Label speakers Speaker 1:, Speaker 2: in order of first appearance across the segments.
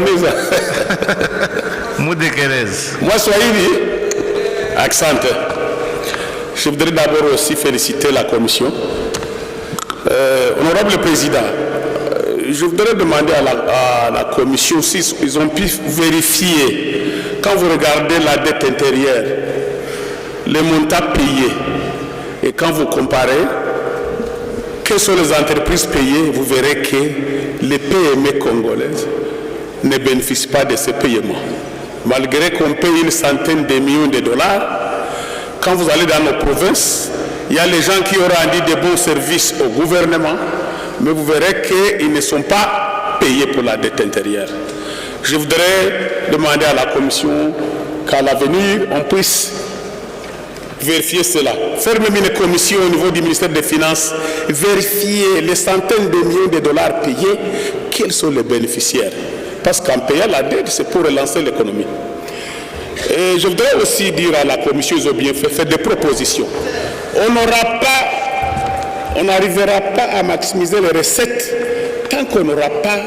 Speaker 1: Mwanganiza.
Speaker 2: Moi, Swahili,
Speaker 1: accent. Je voudrais d'abord aussi féliciter la commission. Honorable Président, je voudrais demander à la commission si ils ont pu vérifier, quand vous regardez la dette intérieure, les montants payés, et quand vous comparez, quelles sont les entreprises payées, vous verrez que les PME congolaises ne bénéficient pas de ces paiements. Malgré qu'on paye une centaine de millions de dollars, quand vous allez dans nos provinces, il y a les gens qui ont rendu de bons services au gouvernement, mais vous verrez qu'ils ne sont pas payés pour la dette intérieure. Je voudrais demander à la commission qu'à l'avenir, on puisse vérifier cela. Faire même une commission au niveau du ministère des Finances, vérifier les centaines de millions de dollars payés, quels sont les bénéficiaires. Parce qu'en payant la dette, c'est pour relancer l'économie. Et je voudrais aussi dire à la commission, ils ont bien fait, faire des propositions. On n'arrivera pas à maximiser les recettes tant qu'on n'aura pas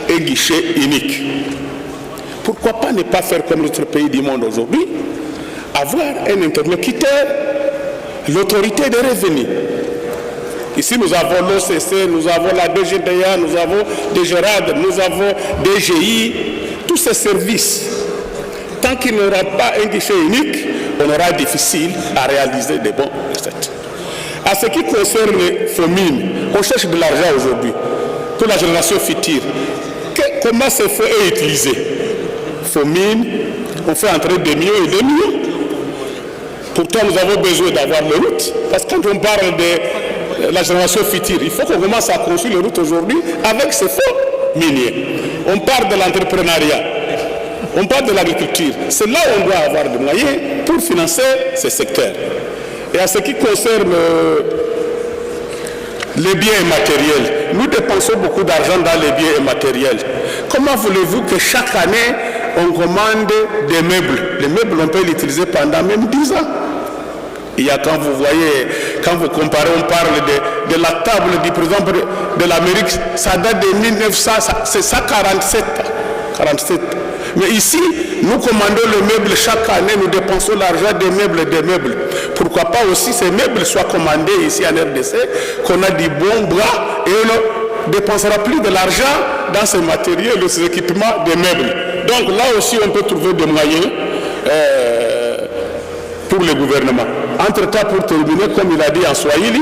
Speaker 1: un guichet unique. Pourquoi pas ne pas faire comme l'autre pays du monde aujourd'hui, avoir un interlocuteur, l'autorité des revenus. Ici, nous avons l'OCC, nous avons la DGDA, nous avons DGRAD, nous avons DGI, tous ces services. Tant qu'il n'y aura pas un guichet unique, on aura difficile à réaliser des bons recettes. À ce qui concerne les FOMIN, on cherche de l'argent aujourd'hui pour la génération future. Comment ces fonds est utilisé? FOMIN, on fait entrer des millions et des millions. Pourtant, nous avons besoin d'avoir les routes, parce que quand on parle de la génération future, il faut qu'on commence à construire les routes aujourd'hui avec ces fonds miniers. On parle de l'entrepreneuriat, on parle de l'agriculture. C'est là où on doit avoir des moyens pour financer ces secteurs. Et à ce qui concerne les biens immatériels, nous dépensons beaucoup d'argent dans les biens immatériels. Comment voulez-vous que chaque année, on commande des meubles? Les meubles, on peut les utiliser pendant même 10 ans. Il y a, quand vous voyez, quand vous comparez, on parle de la table, par exemple, de l'Amérique, ça date de 1900, c'est ça 47. Mais ici, nous commandons le meuble chaque année, nous dépensons l'argent des meubles. Pourquoi pas aussi ces meubles soient commandés ici en RDC, qu'on a des bons bras et on ne dépensera plus de l'argent dans ces matériels, ces équipements des meubles. Donc là aussi, on peut trouver des moyens pour le gouvernement. Entre-temps, pour terminer, comme il a dit en Swahili,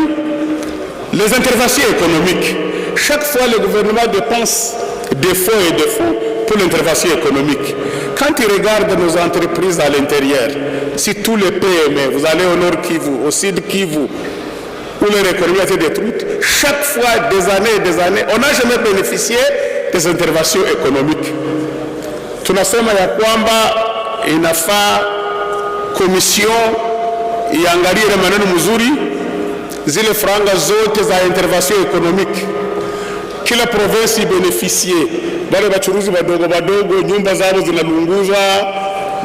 Speaker 1: les interventions économiques. Chaque fois, le gouvernement dépense des fonds et des fonds pour l'intervention économique. Quand il regarde nos entreprises à l'intérieur, si tous les PME, vous allez au Nord Kivu, au Sud Kivu, où leur économie a été détruite, chaque fois, des années et des années, on n'a jamais bénéficié des interventions économiques. Tunasema ya kwamba inafaa commission iangalie maneno mzuri zile franga zote za intervention économique. Kila province ibeneficie, wale wachuruzi wadogo nyumba zao zinalunguzwa,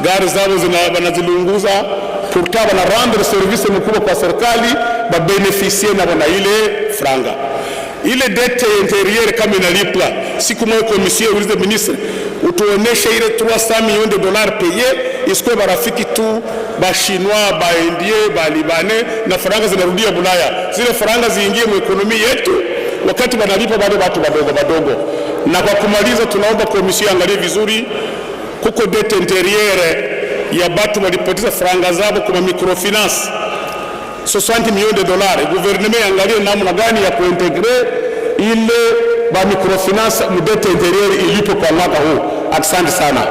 Speaker 1: gari zao wanazilunguza, pourtant wana rendre service mkubwa kwa serikali, babeneficie na wana ile franga. Ile dette intérieure kama inalipwa, siku moja commission ulize ministre, utuoneshe ile 300 millions de dollars payés, isikuwe barafiki tu, ba Chinois, ba Indie, ba Libanais, na franga zinarudia Bulaya. Zile franga ziingie mu ekonomi yetu, wakati wanalipa bado watu wadogo. Na kwa kumaliza, tunaomba komisiyo angalie vizuri, kuko dette intérieure ya batu walipoteza franga zao kwa microfinance 60 millions de dollars. Gouvernement angalie namna gani ya kuintegre ile ba microfinance mu dette intérieure ilipo kwa mwaka huu. Asante sana.